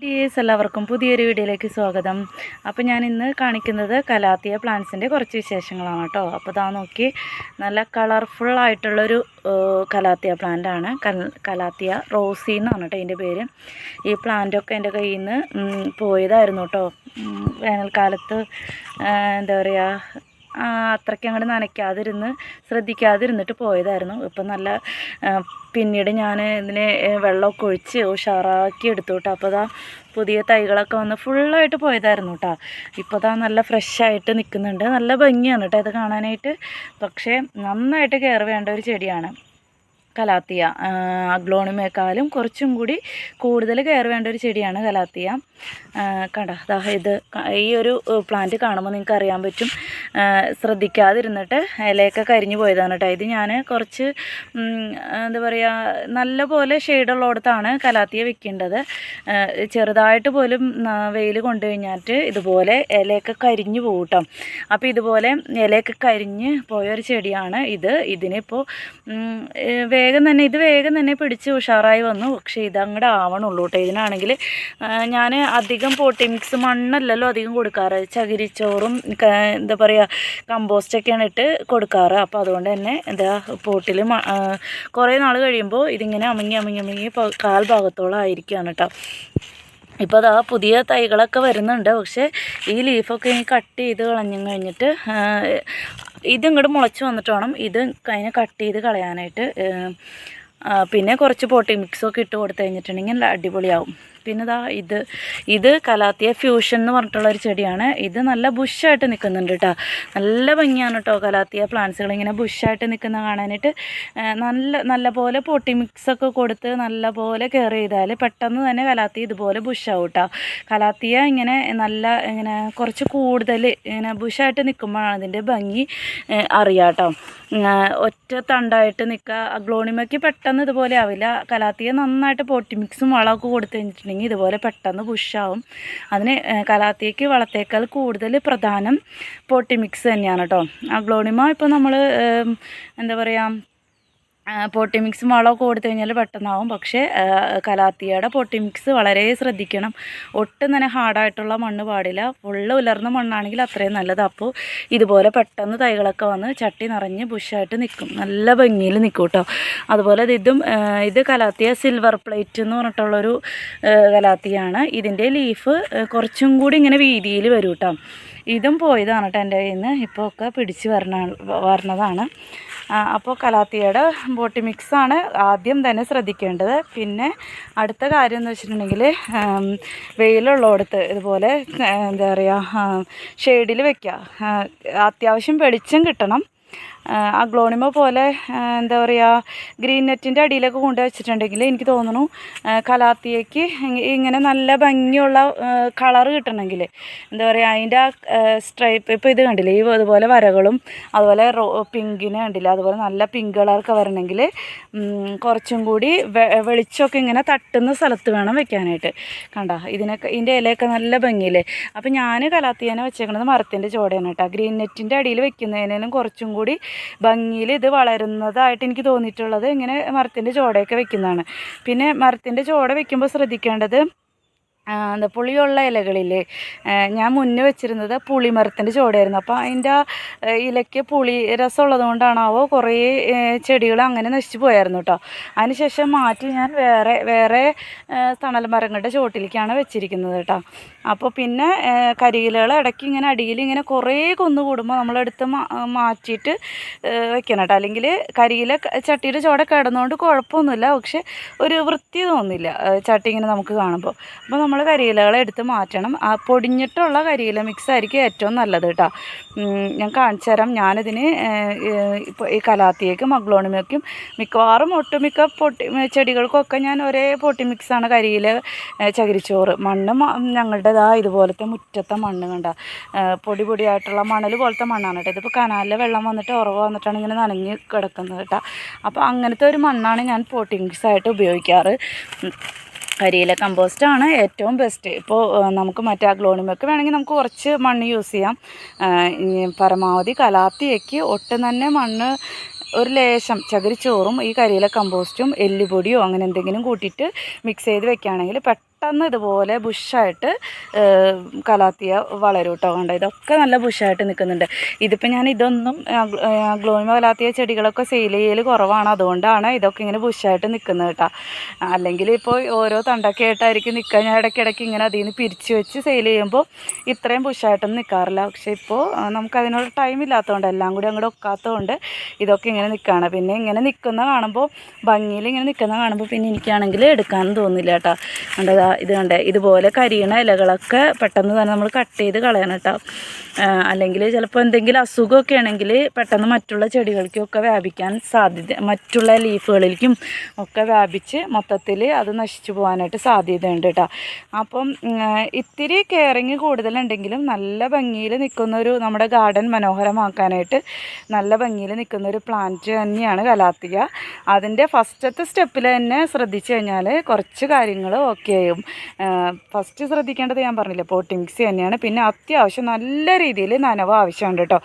Dears എല്ലാവർക്കും പുതിയൊരു വീഡിയോയിലേക്ക് സ്വാഗതം. അപ്പോൾ ഞാൻ ഇന്ന് കാണിക്കുന്നത് കലാത്തിയ പ്ലാന്റ്സിൻ്റെ കുറച്ച് വിശേഷങ്ങളാണ് കേട്ടോ. അപ്പോൾ ഇതാ നോക്കി, നല്ല കളർഫുള്ളായിട്ടുള്ളൊരു കലാത്തിയ പ്ലാന്റാണ്. കലാത്തിയ റോസി എന്നാണ് കേട്ടോ ഇതിൻ്റെ പേര്. ഈ പ്ലാന്റൊക്കെ എൻ്റെ കയ്യിൽ നിന്ന് പോയതായിരുന്നു കേട്ടോ. വേനൽക്കാലത്ത് എന്താ പറയുക, അത്രയ്ക്ക് അങ്ങോട്ട് നനയ്ക്കാതിരുന്ന് ശ്രദ്ധിക്കാതിരുന്നിട്ട് പോയതായിരുന്നു. ഇപ്പം നല്ല പിന്നീട് ഞാൻ ഇതിനെ വെള്ളമൊക്കെ ഒഴിച്ച് ഉഷാറാക്കി എടുത്തു കേട്ടോ. അപ്പോൾ അതാ പുതിയ തൈകളൊക്കെ വന്ന് ഫുള്ളായിട്ട് പോയതായിരുന്നു കേട്ടോ. ഇപ്പോൾ അതാ നല്ല ഫ്രഷായിട്ട് നിൽക്കുന്നുണ്ട്. നല്ല ഭംഗിയാണ് കേട്ടോ ഇത് കാണാനായിട്ട്. പക്ഷേ നന്നായിട്ട് കെയർ വേണ്ട ഒരു ചെടിയാണ് കലാത്തിയ. അഗ്ലോണിമേക്കാളും കുറച്ചും കൂടി കൂടുതൽ കെയർ വേണ്ട ഒരു ചെടിയാണ് കലാത്തിയ. കണ്ടോ, ഇത് ഈ ഒരു പ്ലാന്റ് കാണുമ്പോൾ നിങ്ങൾക്ക് അറിയാൻ പറ്റും. ശ്രദ്ധിക്കാതിരുന്നിട്ട് ഇലയൊക്കെ കരിഞ്ഞു പോയതാണ് കേട്ടോ. ഇത് ഞാൻ കുറച്ച് എന്താ പറയുക, നല്ല പോലെ ഷെയ്ഡുള്ളിടത്താണ് കലാത്തിയ വെക്കേണ്ടത്. ചെറുതായിട്ട് പോലും വെയിൽ കൊണ്ടു കഴിഞ്ഞാൽ ഇതുപോലെ ഇലയൊക്കെ കരിഞ്ഞു പോകും കേട്ടോ. അപ്പോൾ ഇതുപോലെ ഇലയൊക്കെ കരിഞ്ഞ് പോയൊരു ചെടിയാണ് ഇത്. ഇതിനിപ്പോൾ വേഗം തന്നെ പിടിച്ച് ഉഷാറായി വന്നു. പക്ഷേ ഇതങ്ങോട്ട് ആവണുള്ളൂ കേട്ടോ. ഇതിനാണെങ്കിൽ ഞാൻ അധികം പോട്ടി മിക്സ് മണ്ണല്ലല്ലോ അധികം കൊടുക്കാറ്. ചകിരിച്ചോറും എന്താ പറയുക കമ്പോസ്റ്റൊക്കെയാണ് ഇട്ട് കൊടുക്കാറ്. അപ്പോൾ അതുകൊണ്ട് തന്നെ എന്താ പോട്ടിൽ കുറേ നാൾ കഴിയുമ്പോൾ ഇതിങ്ങനെ അമങ്ങി കാൽ ഭാഗത്തോളം ആയിരിക്കുകയാണ് കേട്ടോ. ഇപ്പോൾ അതാ പുതിയ തൈകളൊക്കെ വരുന്നുണ്ട്. പക്ഷേ ഈ ലീഫൊക്കെ ഇനി കട്ട് ചെയ്ത് കഴിഞ്ഞിട്ട് ഇതിങ്ങോട്ട് മുളച്ച് വന്നിട്ട് വേണം ഇത് അതിനെ കട്ട് ചെയ്ത് കളയാനായിട്ട്. പിന്നെ കുറച്ച് പോട്ടി മിക്സൊക്കെ ഇട്ട് കൊടുത്തു കഴിഞ്ഞിട്ടുണ്ടെങ്കിൽ നല്ല അടിപൊളിയാവും. പിന്നെ ഇതാ ഇത് കലാത്തിയ ഫ്യൂഷൻ എന്ന് പറഞ്ഞിട്ടുള്ളൊരു ചെടിയാണ്. ഇത് നല്ല ബുഷായിട്ട് നിൽക്കുന്നുണ്ട് കേട്ടോ. നല്ല ഭംഗിയാണ് കേട്ടോ കലാത്തിയ പ്ലാന്റ്സുകൾ ഇങ്ങനെ ബുഷായിട്ട് നിൽക്കുന്ന കാണാനായിട്ട്. നല്ല പോലെ പോട്ടി മിക്സൊക്കെ കൊടുത്ത് നല്ല പോലെ കെയർ ചെയ്താൽ പെട്ടെന്ന് തന്നെ കലാത്തിയ ഇതുപോലെ ബുഷാവും കേട്ടോ. കലാത്തിയ ഇങ്ങനെ കുറച്ച് കൂടുതൽ ഇങ്ങനെ ബുഷായിട്ട് നിൽക്കുമ്പോഴാണ് ഇതിൻ്റെ ഭംഗി അറിയാം കേട്ടോ. ഒറ്റ തണ്ടായിട്ട് നിൽക്കുക. അഗ്ലോണിമയ്ക്ക് പെട്ടെന്ന് ഇതുപോലെ ആവില്ല. കലാത്തിയ നന്നായിട്ട് പോട്ടി മിക്സും വളമൊക്കെ കൊടുത്തു കഴിഞ്ഞിട്ടുണ്ടെങ്കിൽ ഇതുപോലെ പെട്ടെന്ന് ബുഷാവും. അതിന് കലാത്തിയയ്ക്ക് വളത്തേക്കാൾ കൂടുതൽ പ്രധാനം പോട്ടി മിക്സ് തന്നെയാണ് കേട്ടോ. അഗ്ലോണിമ ഇപ്പോൾ നമ്മൾ എന്താ പറയുക, പോട്ടി മിക്സ് വളമൊക്കെ കൊടുത്തു കഴിഞ്ഞാൽ പെട്ടെന്നാവും. പക്ഷേ കലാത്തിയയുടെ പോട്ടി മിക്സ് വളരെ ശ്രദ്ധിക്കണം. ഒട്ടും തന്നെ ഹാർഡായിട്ടുള്ള മണ്ണ് പാടില്ല. ഫുള്ള് ഉലർന്ന മണ്ണാണെങ്കിൽ അത്രയും നല്ലത്. അപ്പോൾ ഇതുപോലെ പെട്ടെന്ന് തൈകളൊക്കെ വന്ന് ചട്ടി നിറഞ്ഞ് ബുഷായിട്ട് നിൽക്കും. നല്ല ഭംഗിയിൽ നിൽക്കും കേട്ടോ. അതുപോലെ ഇത് കലാത്തിയ സിൽവർ പ്ലേറ്റ് എന്ന് പറഞ്ഞിട്ടുള്ളൊരു കലാത്തിയാണ്. ഇതിൻ്റെ ലീഫ് കുറച്ചും കൂടി ഇങ്ങനെ വീതിയിൽ വരും കേട്ടോ. ഇതും പോയതാണ് കേട്ടോ എൻ്റെ കയ്യിൽ നിന്ന്. ഇപ്പോൾ ഒക്കെ പിടിച്ച് വരണതാണ്. അപ്പോൾ കലാത്തിയയുടെ പോട്ടി മിക്സാണ് ആദ്യം തന്നെ ശ്രദ്ധിക്കേണ്ടത്. പിന്നെ അടുത്ത കാര്യം എന്ന് വെച്ചിട്ടുണ്ടെങ്കിൽ വെയിലുള്ളിടത്ത് ഇതുപോലെ എന്താ പറയുക ഷെയ്ഡിൽ വയ്ക്കുക. അത്യാവശ്യം വെളിച്ചം കിട്ടണം. അഗ്ലോണിമ പോലെ എന്താ പറയുക ഗ്രീൻ നെറ്റിൻ്റെ അടിയിലൊക്കെ കൊണ്ടു വെച്ചിട്ടുണ്ടെങ്കിൽ എനിക്ക് തോന്നുന്നു കലാത്തിയയ്ക്ക് ഇങ്ങനെ നല്ല ഭംഗിയുള്ള കളറ് കിട്ടണമെങ്കിൽ എന്താ പറയുക അതിൻ്റെ സ്ട്രൈപ്പ് ഇപ്പോൾ ഇത് കണ്ടില്ലേ, അതുപോലെ വരകളും അതുപോലെ പിങ്കിന് കണ്ടില്ല, അതുപോലെ നല്ല പിങ്ക് കളറൊക്കെ വരണമെങ്കിൽ കുറച്ചും കൂടി വെളിച്ചമൊക്കെ ഇങ്ങനെ തട്ടുന്ന സ്ഥലത്ത് വേണം വെക്കാനായിട്ട്. കണ്ടോ, ഇതിൻ്റെ ഇലയൊക്കെ നല്ല ഭംഗിയില്ലേ. അപ്പോൾ ഞാൻ കലാത്തിയനെ വെച്ചേക്കുന്നത് മരത്തിൻ്റെ ചോടയാണ് കേട്ടോ. ഗ്രീൻ നെറ്റിൻ്റെ അടിയിൽ വെക്കുന്നതിനും കുറച്ചും കൂടി ഭംഗിയിൽ ഇത് വളരുന്നതായിട്ട് എനിക്ക് തോന്നിയിട്ടുള്ളത് ഇങ്ങനെ മരത്തിൻ്റെ ചോടയൊക്കെ വെക്കുന്നതാണ്. പിന്നെ മരത്തിൻ്റെ ചോട വെക്കുമ്പോൾ ശ്രദ്ധിക്കേണ്ടത് എന്താ പുളിയുള്ള ഇലകളില്ലേ, ഞാൻ മുന്നേ വെച്ചിരുന്നത് പുളിമരത്തിൻ്റെ ചോടയായിരുന്നു. അപ്പോൾ അതിൻ്റെ ഇലയ്ക്ക് പുളി രസമുള്ളത് കൊണ്ടാണാവോ കുറേ ചെടികൾ അങ്ങനെ നശിച്ചു പോയായിരുന്നു കേട്ടോ. അതിനുശേഷം മാറ്റി ഞാൻ വേറെ തണൽ മരങ്ങളുടെ ചോട്ടിലേക്കാണ് വെച്ചിരിക്കുന്നത് കേട്ടോ. അപ്പോൾ പിന്നെ കരിയിലകൾ ഇടയ്ക്ക് ഇങ്ങനെ അടിയിൽ ഇങ്ങനെ കുറേ കൂടുമ്പോൾ നമ്മളെടുത്ത് മാറ്റിയിട്ട് വെക്കണം കേട്ടോ. അല്ലെങ്കിൽ കരിയില ചട്ടിയുടെ ചോട കിടന്നുകൊണ്ട് കുഴപ്പമൊന്നുമില്ല. പക്ഷെ ഒരു വൃത്തി തോന്നില്ല ചട്ടി ഇങ്ങനെ നമുക്ക് കാണുമ്പോൾ. അപ്പോൾ നമ്മൾ കരിയിലകളെ എടുത്ത് മാറ്റണം. ആ പൊടിഞ്ഞിട്ടുള്ള കരിയില മിക്സ് ആയിരിക്കും ഏറ്റവും നല്ലത് കേട്ടോ. ഞാൻ കാണിച്ചു തരാം. ഞാനിതിന് ഇപ്പോൾ ഈ കലാത്തിയയ്ക്കും അഗ്ലോണിമയ്ക്കും മിക്കവാറും ഒട്ടുമിക്ക ചെടികൾക്കൊക്കെ ഞാൻ ഒരേ പോട്ടി മിക്സാണ്. കരിയില, ചകിരിച്ചോറ്, മണ്ണ് ഞങ്ങളുടേതാ ഇതുപോലത്തെ മുറ്റത്തെ മണ്ണ് കണ്ട പൊടിയായിട്ടുള്ള മണൽ പോലത്തെ മണ്ണാണ് കേട്ടോ. ഇതിപ്പോൾ കനാലിലെ വെള്ളം വന്നിട്ട് ഉറവ് വന്നിട്ടാണ് ഇങ്ങനെ നനഞ്ഞ് കിടക്കുന്നത് കേട്ടോ. അപ്പോൾ അങ്ങനത്തെ ഒരു മണ്ണാണ് ഞാൻ പോട്ടി മിക്സായിട്ട് ഉപയോഗിക്കാറ്. കരിയില കമ്പോസ്റ്റാണ് ഏറ്റവും ബെസ്റ്റ്. ഇപ്പോൾ നമുക്ക് മറ്റേ അഗ്ലോണിമയ്ക്ക് വേണമെങ്കിൽ നമുക്ക് കുറച്ച് മണ്ണ് യൂസ് ചെയ്യാം. പരമാവധി കലാത്തിയയ്ക്ക് ഒട്ടും തന്നെ മണ്ണ് ഒരു ലേശം ചകിരിച്ചോറും ഈ കരിയില കമ്പോസ്റ്റും എല്ലുപൊടിയോ അങ്ങനെ എന്തെങ്കിലും കൂട്ടിയിട്ട് മിക്സ് ചെയ്ത് വെക്കുകയാണെങ്കിൽ പെട്ടെന്ന് ഇതുപോലെ ബുഷായിട്ട് കലാത്തിയ വളരും കേട്ടോ. കണ്ടോ, ഇതൊക്കെ നല്ല ബുഷായിട്ട് നിൽക്കുന്നുണ്ട്. ഇതിപ്പോൾ ഞാൻ ഇതൊന്നും ഗ്ലോണിമ കലാത്തിയ ചെടികളൊക്കെ സെയിൽ ചെയ്യൽ കുറവാണ്, അതുകൊണ്ടാണ് ഇതൊക്കെ ഇങ്ങനെ ബുഷായിട്ട് നിൽക്കുന്നത് കേട്ടോ. അല്ലെങ്കിൽ ഇപ്പോൾ ഓരോ തണ്ടൊക്കെ ആയിട്ടായിരിക്കും നിൽക്കുക. ഞാൻ ഇടയ്ക്കിടയ്ക്ക് ഇങ്ങനെ അതിൽ നിന്ന് പിരിച്ച് വെച്ച് സെയിൽ ചെയ്യുമ്പോൾ ഇത്രയും ബുഷായിട്ടൊന്നും നിൽക്കാറില്ല. പക്ഷേ ഇപ്പോൾ നമുക്കതിനോട് ടൈം ഇല്ലാത്തതുകൊണ്ട്, എല്ലാം കൂടി അങ്ങോട്ട് ഒക്കാത്തതുകൊണ്ട് ഇതൊക്കെ ഇങ്ങനെ നിൽക്കുകയാണ്. പിന്നെ ഇങ്ങനെ നിൽക്കുന്ന കാണുമ്പോൾ, ഭംഗിയിൽ ഇങ്ങനെ നിൽക്കുന്ന കാണുമ്പോൾ പിന്നെ എനിക്കാണെങ്കിൽ എടുക്കാനും തോന്നില്ല കേട്ടോ. കണ്ടതാ, ഇത് കണ്ടേ, ഇതുപോലെ കരിയണ ഇലകളൊക്കെ പെട്ടെന്ന് തന്നെ നമ്മൾ കട്ട് ചെയ്ത് കളയണം കേട്ടോ. അല്ലെങ്കിൽ ചിലപ്പോൾ എന്തെങ്കിലും അസുഖമൊക്കെ ആണെങ്കിൽ പെട്ടെന്ന് മറ്റുള്ള ചെടികൾക്കൊക്കെ വ്യാപിക്കാൻ സാധ്യത, മറ്റുള്ള ലീഫുകളിലേക്കും ഒക്കെ വ്യാപിച്ച് മൊത്തത്തിൽ അത് നശിച്ചു പോകാനായിട്ട് സാധ്യതയുണ്ട് കേട്ടോ. അപ്പം ഇത്തിരി കെയറിങ് കൂടുതലുണ്ടെങ്കിലും നല്ല ഭംഗിയിൽ നിൽക്കുന്നൊരു, നമ്മുടെ ഗാർഡൻ മനോഹരമാക്കാനായിട്ട് നല്ല ഭംഗിയിൽ നിൽക്കുന്നൊരു പ്ലാന്റ് തന്നെയാണ് കലാത്തിയ. അതിൻ്റെ ഫസ്റ്റത്തെ സ്റ്റെപ്പിൽ തന്നെ ശ്രദ്ധിച്ചു കഴിഞ്ഞാൽ കുറച്ച് കാര്യങ്ങൾ ഓക്കെ ആയും. ഫസ്റ്റ് ശ്രദ്ധിക്കേണ്ടത് ഞാൻ പറഞ്ഞില്ലേ, പോട്ടി മിക്സ് തന്നെയാണ്. പിന്നെ അത്യാവശ്യം നല്ല രീതിയിൽ നനവ് ആവശ്യമുണ്ട് കേട്ടോ.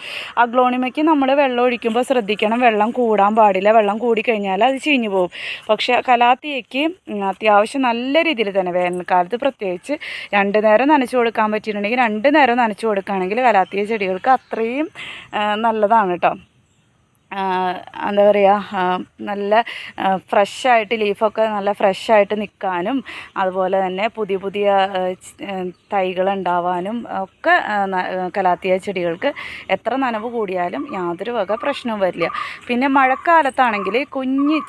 അഗ്ലോണിമയ്ക്ക് നമ്മൾ വെള്ളം ഒഴിക്കുമ്പോൾ ശ്രദ്ധിക്കണം, വെള്ളം കൂടാൻ പാടില്ല. വെള്ളം കൂടിക്കഴിഞ്ഞാൽ അത് ചീഞ്ഞു പോകും. പക്ഷേ കലാത്തിയയ്ക്ക് അത്യാവശ്യം നല്ല രീതിയിൽ തന്നെ, വേനൽക്കാലത്ത് പ്രത്യേകിച്ച് 2 നേരം നനച്ചു കൊടുക്കാൻ പറ്റിയിട്ടുണ്ടെങ്കിൽ 2 നേരം നനച്ചു കൊടുക്കുകയാണെങ്കിൽ കലാത്തിയ ചെടികൾക്ക് അത്രയും നല്ലതാണ് കേട്ടോ. എന്താ പറയുക, നല്ല ഫ്രഷായിട്ട് ലീഫൊക്കെ നല്ല ഫ്രഷായിട്ട് നിൽക്കാനും അതുപോലെ തന്നെ പുതിയ പുതിയ തൈകൾ ഉണ്ടാവാനും ഒക്കെ കലാത്തിയ ചെടികൾക്ക് എത്ര നനവ് കൂടിയാലും യാതൊരു വക പ്രശ്നവും വരില്ല. പിന്നെ മഴക്കാലത്താണെങ്കിൽ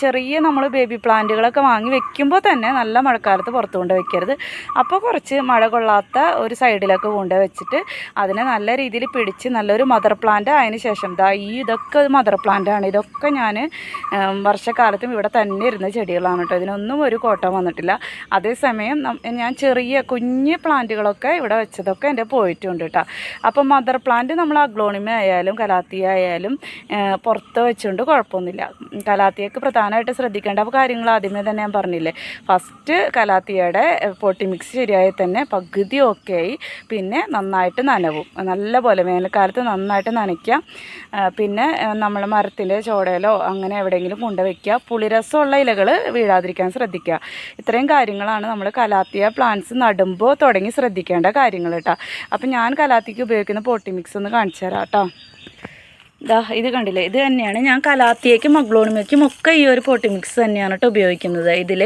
ചെറിയ നമ്മൾ ബേബി പ്ലാന്റുകളൊക്കെ വാങ്ങി വെക്കുമ്പോൾ തന്നെ നല്ല മഴക്കാലത്ത് പുറത്ത് കൊണ്ട് വെക്കരുത്. അപ്പോൾ കുറച്ച് മഴ കൊള്ളാത്ത ഒരു സൈഡിലൊക്കെ കൊണ്ട് വെച്ചിട്ട് അതിനെ നല്ല രീതിയിൽ പിടിച്ച് നല്ലൊരു മദർ പ്ലാന്റ് ആയതിനു ശേഷം, ഇതൊക്കെ മദർ പ്ലാന്റാണ്. ഇതൊക്കെ ഞാൻ വർഷക്കാലത്തും ഇവിടെ തന്നെ ഇരുന്ന ചെടികളാണ് കേട്ടോ. ഇതിനൊന്നും ഒരു കോട്ടം വന്നിട്ടില്ല. അതേസമയം ഞാൻ ചെറിയ കുഞ്ഞ് പ്ലാന്റുകളൊക്കെ ഇവിടെ വെച്ചതൊക്കെ എൻ്റെ പോയിട്ടുണ്ട് കേട്ടോ. അപ്പം മദർ പ്ലാന്റ് നമ്മൾ അഗ്ലോണിമ ആയാലും കലാത്തിയ ആയാലും പുറത്ത് വെച്ചുകൊണ്ട് കുഴപ്പമൊന്നുമില്ല. കലാത്തിയക്ക് പ്രധാനമായിട്ട് ശ്രദ്ധിക്കേണ്ട കാര്യങ്ങൾ ആദ്യമേ തന്നെ ഞാൻ പറഞ്ഞില്ലേ. ഫസ്റ്റ് കലാത്തിയയുടെ പോട്ടി മിക്സ് ശരിയായി തന്നെ പകുതി ഓക്കെ ആയി. പിന്നെ നന്നായിട്ട് നനവും, നല്ല പോലെ വേനൽക്കാലത്ത് നന്നായിട്ട് നനയ്ക്കുക. പിന്നെ നമ്മൾ മരത്തിൻ്റെ ചോടയിലോ അങ്ങനെ എവിടെയെങ്കിലും കൊണ്ടുവയ്ക്കുക. പുളിരസമുള്ള ഇലകൾ വീഴാതിരിക്കാൻ ശ്രദ്ധിക്കുക. ഇത്രയും കാര്യങ്ങളാണ് നമ്മൾ കലാത്തിയ പ്ലാന്റ്സ് നടുമ്പോൾ തുടങ്ങി ശ്രദ്ധിക്കേണ്ട കാര്യങ്ങൾ കേട്ടോ. അപ്പം ഞാൻ കലാത്തിക്ക് ഉപയോഗിക്കുന്ന പോട്ടി മിക്സ് ഒന്ന് കാണിച്ചു തരാം കേട്ടോ. ഇത് കണ്ടില്ലേ, ഇത് തന്നെയാണ് ഞാൻ കലാത്തിയയ്ക്കും അഗ്ലോണിമയ്ക്കും ഒക്കെ ഈ ഒരു പോട്ടി മിക്സ് തന്നെയാണ് കേട്ടോ ഉപയോഗിക്കുന്നത്. ഇതിൽ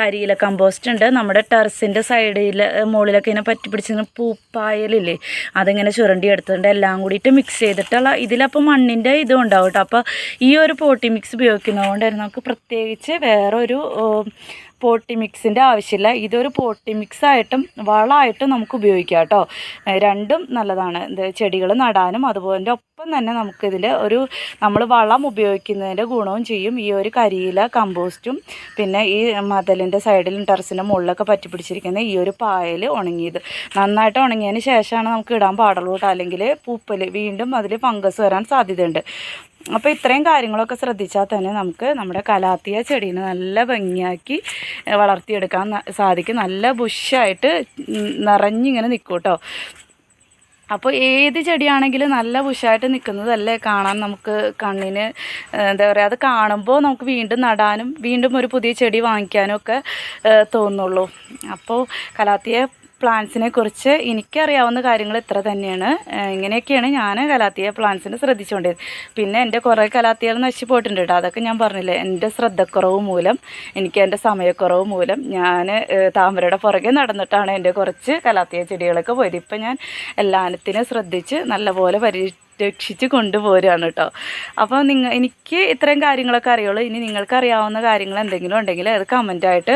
കരിയില കമ്പോസ്റ്റ് ഉണ്ട്, നമ്മുടെ ടെറസിൻ്റെ സൈഡിൽ മുകളിലൊക്കെ ഇങ്ങനെ പറ്റി പിടിച്ചിങ്ങനെ പൂപ്പായലില്ലേ, അതിങ്ങനെ ചുരണ്ടി എടുത്തിട്ടുണ്ട്. എല്ലാം കൂടിയിട്ട് മിക്സ് ചെയ്തിട്ടുള്ള ഇതിലപ്പോൾ മണ്ണിൻ്റെ ഇതും ഉണ്ടാവും കേട്ടോ. അപ്പോൾ ഈ ഒരു പോട്ടി മിക്സ് ഉപയോഗിക്കുന്നതുകൊണ്ട് തന്നെ നമുക്ക് പ്രത്യേകിച്ച് വേറൊരു പോട്ടി മിക്സിൻ്റെ ആവശ്യമില്ല. ഇതൊരു പോട്ടി മിക്സായിട്ടും വളമായിട്ടും നമുക്ക് ഉപയോഗിക്കാം കേട്ടോ. രണ്ടും നല്ലതാണ്. ചെടികൾ നടാനും അതുപോലെ ഒപ്പം തന്നെ നമുക്കിതിൽ നമ്മൾ വളം ഉപയോഗിക്കുന്നതിൻ്റെ ഗുണവും ചെയ്യും. ഈ ഒരു കരിയില കമ്പോസ്റ്റും പിന്നെ ഈ മതിലിൻ്റെ സൈഡിലും ടെറസിൻ്റെ മുകളിലൊക്കെ പറ്റി പിടിച്ചിരിക്കുന്ന ഈ ഒരു പായൽ ഉണങ്ങിയത് നന്നായിട്ട് ഉണങ്ങിയതിന് ശേഷമാണ് നമുക്ക് ഇടാൻ പാടുള്ളൂ കേട്ടോ. അല്ലെങ്കിൽ പൂപ്പൽ വീണ്ടും അതിൽ ഫംഗസ് വരാൻ സാധ്യതയുണ്ട്. അപ്പോൾ ഇത്രയും കാര്യങ്ങളൊക്കെ ശ്രദ്ധിച്ചാൽ തന്നെ നമുക്ക് നമ്മുടെ കലാത്തിയ ചെടീനെ നല്ല ഭംഗിയാക്കി വളർത്തിയെടുക്കാൻ സാധിക്കും. നല്ല ബുഷായിട്ട് നിറഞ്ഞിങ്ങനെ നിൽക്കും കേട്ടോ. അപ്പോൾ ഏത് ചെടിയാണെങ്കിലും നല്ല ബുഷായിട്ട് നിൽക്കുന്നതല്ലേ കാണാൻ നമുക്ക് കണ്ണിന് എന്താ പറയുക, അത് കാണുമ്പോൾ നമുക്ക് വീണ്ടും നടാനും വീണ്ടും ഒരു പുതിയ ചെടി വാങ്ങിക്കാനും ഒക്കെ തോന്നുള്ളൂ. അപ്പോൾ കലാത്തിയ പ്ലാന്റ്സിനെ കുറിച്ച് എനിക്കറിയാവുന്ന കാര്യങ്ങൾ ഇത്ര തന്നെയാണ്. ഇങ്ങനെയൊക്കെയാണ് ഞാൻ കലാത്തിയ പ്ലാന്റ്സിനെ ശ്രദ്ധിച്ചുകൊണ്ടിരുന്നത്. പിന്നെ എൻ്റെ കുറേ കലാത്തിയകൾ നശിച്ചു പോയിട്ടുണ്ട് കേട്ടോ. അതൊക്കെ ഞാൻ പറഞ്ഞില്ലേ, എൻ്റെ ശ്രദ്ധക്കുറവ് മൂലം, എനിക്ക് എൻ്റെ സമയക്കുറവ് മൂലം ഞാൻ താമരയുടെ പുറകെ നടന്നിട്ടാണ് എൻ്റെ കുറച്ച് കലാത്തിയ ചെടികളൊക്കെ പോയത്. ഇപ്പം ഞാൻ എല്ലാത്തിനും ശ്രദ്ധിച്ച് നല്ലപോലെ രക്ഷിച്ച് കൊണ്ടുപോരുകയാണ് കേട്ടോ. അപ്പോൾ എനിക്ക് ഇത്രയും കാര്യങ്ങളൊക്കെ അറിയുള്ളൂ. ഇനി നിങ്ങൾക്ക് അറിയാവുന്ന കാര്യങ്ങൾ എന്തെങ്കിലും ഉണ്ടെങ്കിൽ അത് കമൻറ്റായിട്ട്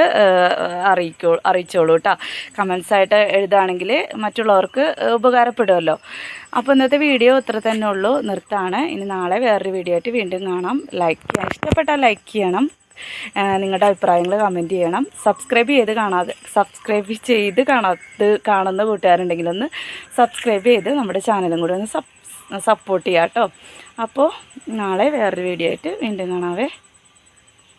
അറിയിച്ചോളൂ കേട്ടോ. കമൻസായിട്ട് എഴുതുകയാണെങ്കിൽ മറ്റുള്ളവർക്ക് ഉപകാരപ്പെടുമല്ലോ. അപ്പോൾ ഇന്നത്തെ വീഡിയോ ഇത്ര തന്നെ ഉള്ളൂ, നിർത്താണ്. ഇനി നാളെ വേറൊരു വീഡിയോ ആയിട്ട് വീണ്ടും കാണാം. ലൈക്ക് ചെയ്യാൻ ഇഷ്ടപ്പെട്ടാൽ ലൈക്ക് ചെയ്യണം, നിങ്ങളുടെ അഭിപ്രായങ്ങൾ കമൻറ്റ് ചെയ്യണം. സബ്സ്ക്രൈബ് ചെയ്ത് കാണുന്ന കൂട്ടുകാരുണ്ടെങ്കിൽ ഒന്ന് സബ്സ്ക്രൈബ് ചെയ്ത് നമ്മുടെ ചാനലും കൂടി ഒന്ന് സപ്പോർട്ട് ചെയ്യാം കേട്ടോ. അപ്പോൾ നാളെ വേറൊരു വീഡിയോ ആയിട്ട് വീണ്ടും കാണാവേ.